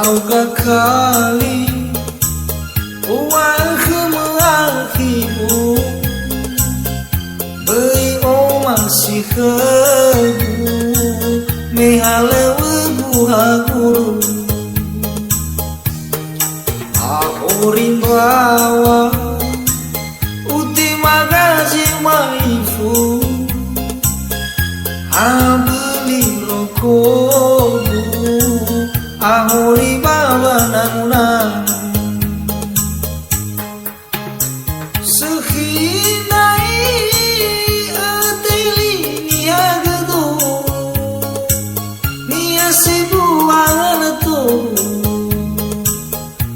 hauga kali uang kemelakimu beri o masih kebu mehale webuha guru aku rimbawa uti magazi maifu abeli lokobu ahori baba nanunang sehinai ateli niagado nia sebuang tu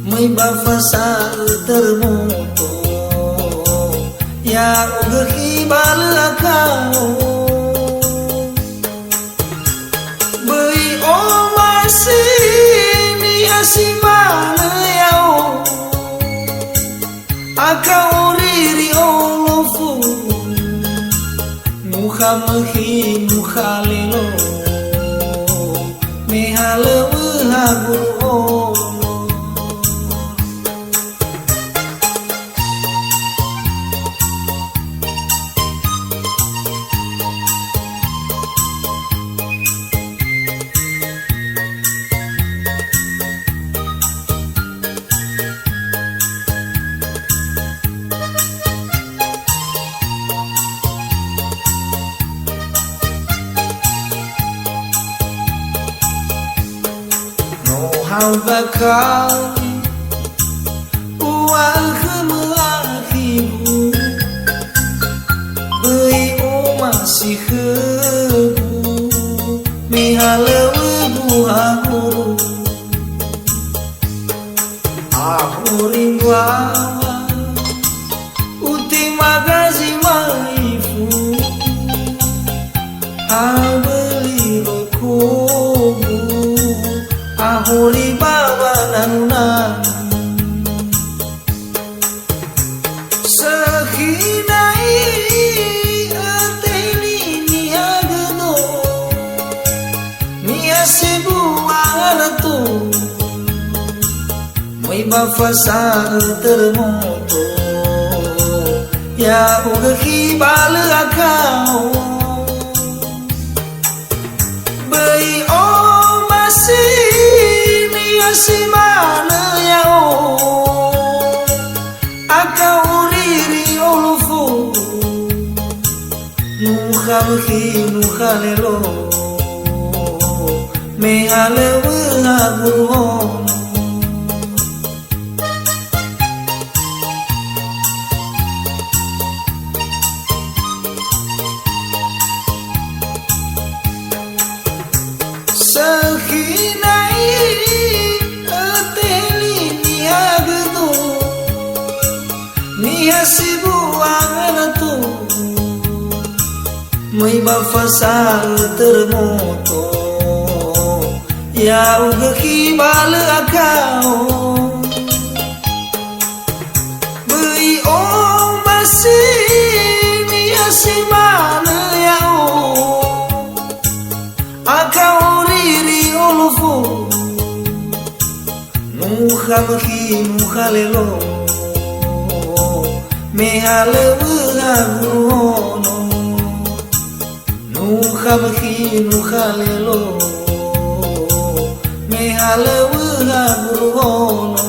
may bafasa termoto ya ugahibal akao beri o masih si mana yao akau riri olofu muka mehi muka lelo mehale wehagu olo hauga kali uang kemelakimu beri o masih kebu mehale webuha guru aku ringwawa uti magazi maifu abeli lokobu ahuri baba nanunang sehinai ateni niagado nia sebuang tu may bafasa termoto ya ugahibal akao beri o masih si mana yao akau riri olofu nuha mehi nuha lelo mehale wehagu ono sehinai nia sebuang tu may bafasa termoto ya ugahibal akao beri o masih nia simana yao akau riri olofu nuha mehi nuha lelo mehale wehagu ono nuha mehi nuha lelo mehale wehagu ono